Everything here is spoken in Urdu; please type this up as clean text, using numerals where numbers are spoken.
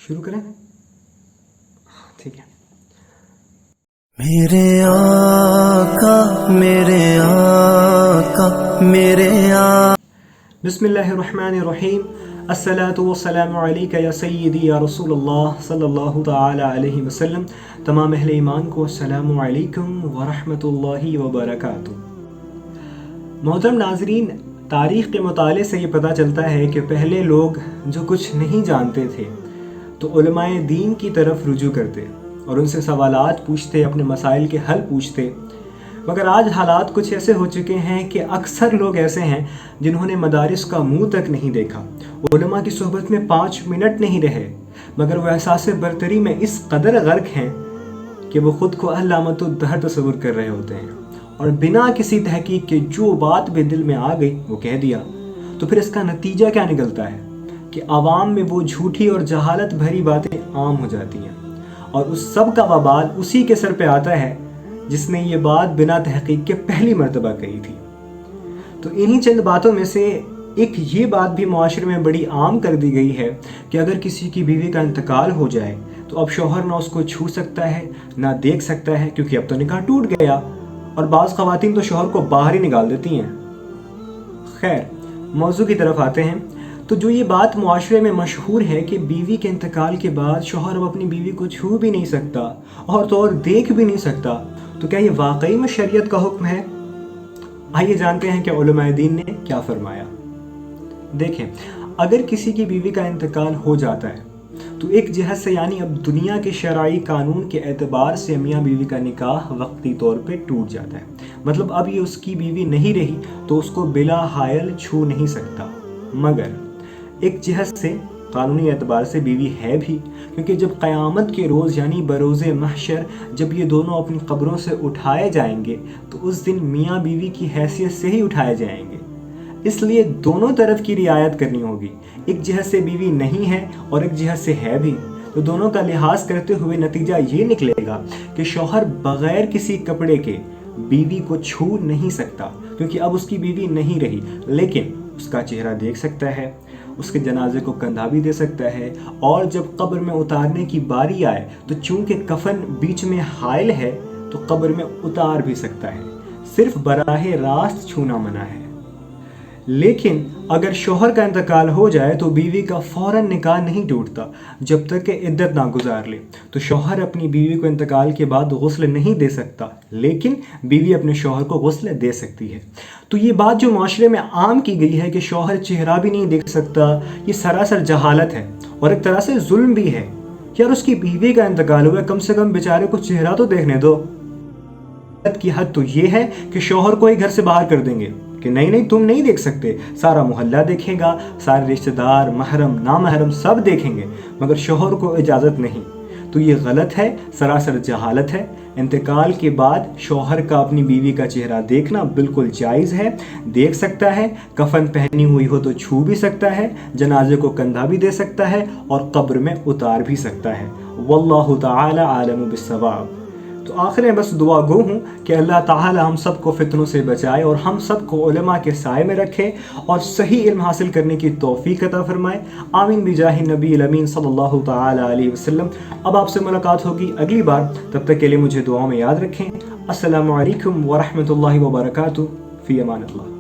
شروع کریں؟ ٹھیک ہے. میرے آقا میرے آقا میرے آقا. بسم اللہ الرحمن الرحیم. الصلاۃ والسلام علیک یا سیدی یا رسول اللہ صلی اللہ تعالی علیہ وسلم. تمام اہل ایمان کو السلام علیکم ورحمۃ اللہ وبرکاتہ. محترم ناظرین، تاریخ کے مطالعے سے یہ پتہ چلتا ہے کہ پہلے لوگ جو کچھ نہیں جانتے تھے تو علماء دین کی طرف رجوع کرتے اور ان سے سوالات پوچھتے، اپنے مسائل کے حل پوچھتے. مگر آج حالات کچھ ایسے ہو چکے ہیں کہ اکثر لوگ ایسے ہیں جنہوں نے مدارس کا منہ تک نہیں دیکھا، علماء کی صحبت میں 5 منٹ نہیں رہے، مگر وہ احساس برتری میں اس قدر غرق ہیں کہ وہ خود کو علامۃ الدہر تصور کر رہے ہوتے ہیں اور بنا کسی تحقیق کے جو بات بھی دل میں آ گئی وہ کہہ دیا. تو پھر اس کا نتیجہ کیا نکلتا ہے کہ عوام میں وہ جھوٹی اور جہالت بھری باتیں عام ہو جاتی ہیں، اور اس سب کا وبال اسی کے سر پہ آتا ہے جس نے یہ بات بنا تحقیق کے پہلی مرتبہ کہی تھی. تو انہی چند باتوں میں سے ایک یہ بات بھی معاشرے میں بڑی عام کر دی گئی ہے کہ اگر کسی کی بیوی کا انتقال ہو جائے تو اب شوہر نہ اس کو چھو سکتا ہے نہ دیکھ سکتا ہے، کیونکہ اب تو نکاح ٹوٹ گیا، اور بعض خواتین تو شوہر کو باہر ہی نکال دیتی ہیں. خیر، موضوع کی طرف آتے ہیں. تو جو یہ بات معاشرے میں مشہور ہے کہ بیوی کے انتقال کے بعد شوہر اب اپنی بیوی کو چھو بھی نہیں سکتا اور تو اور دیکھ بھی نہیں سکتا، تو کیا یہ واقعی میں شریعت کا حکم ہے؟ آئیے جانتے ہیں کہ علماء دین نے کیا فرمایا. دیکھیں، اگر کسی کی بیوی کا انتقال ہو جاتا ہے تو ایک جہت سے یعنی اب دنیا کے شرعی قانون کے اعتبار سے میاں بیوی کا نکاح وقتی طور پہ ٹوٹ جاتا ہے. مطلب اب یہ اس کی بیوی نہیں رہی تو اس کو بلا حائل چھو نہیں سکتا. مگر ایک جہت سے قانونی اعتبار سے بیوی ہے بھی، کیونکہ جب قیامت کے روز یعنی بروز محشر جب یہ دونوں اپنی قبروں سے اٹھائے جائیں گے تو اس دن میاں بیوی کی حیثیت سے ہی اٹھائے جائیں گے. اس لیے دونوں طرف کی رعایت کرنی ہوگی. ایک جہت سے بیوی نہیں ہے اور ایک جہت سے ہے بھی، تو دونوں کا لحاظ کرتے ہوئے نتیجہ یہ نکلے گا کہ شوہر بغیر کسی کپڑے کے بیوی کو چھو نہیں سکتا، کیونکہ اب اس کی بیوی نہیں رہی، لیکن اس کا چہرہ دیکھ سکتا ہے، اس کے جنازے کو کندھا بھی دے سکتا ہے، اور جب قبر میں اتارنے کی باری آئے تو چونکہ کفن بیچ میں حائل ہے تو قبر میں اتار بھی سکتا ہے. صرف براہ راست چھونا منع ہے. لیکن اگر شوہر کا انتقال ہو جائے تو بیوی کا فوراً نکاح نہیں ٹوٹتا جب تک کہ عدت نہ گزار لے. تو شوہر اپنی بیوی کو انتقال کے بعد غسل نہیں دے سکتا، لیکن بیوی اپنے شوہر کو غسل دے سکتی ہے. تو یہ بات جو معاشرے میں عام کی گئی ہے کہ شوہر چہرہ بھی نہیں دیکھ سکتا، یہ سراسر جہالت ہے اور ایک طرح سے ظلم بھی ہے. یار اس کی بیوی کا انتقال ہوا، کم سے کم بیچارے کو چہرہ تو دیکھنے دو. کی حد تو یہ ہے کہ شوہر کو ہی گھر سے باہر کر دیں گے کہ نہیں تم نہیں دیکھ سکتے، سارا محلہ دیکھے گا، سارے رشتہ دار محرم نامحرم سب دیکھیں گے، مگر شوہر کو اجازت نہیں. تو یہ غلط ہے، سراسر جہالت ہے. انتقال کے بعد شوہر کا اپنی بیوی کا چہرہ دیکھنا بالکل جائز ہے، دیکھ سکتا ہے، کفن پہنی ہوئی ہو تو چھو بھی سکتا ہے، جنازے کو کندھا بھی دے سکتا ہے اور قبر میں اتار بھی سکتا ہے. واللہ تعالی عالم بالصواب. تو آخر میں بس دعا گو ہوں کہ اللہ تعالی ہم سب کو فتنوں سے بچائے اور ہم سب کو علماء کے سائے میں رکھے اور صحیح علم حاصل کرنے کی توفیق عطا فرمائے. آمین بجاہ نبی الامین صلی اللہ تعالی علیہ وسلم. اب آپ سے ملاقات ہوگی اگلی بار، تب تک کے لیے مجھے دعاؤں میں یاد رکھیں. السلام علیکم ورحمۃ اللہ وبرکاتہ. فی امان اللہ.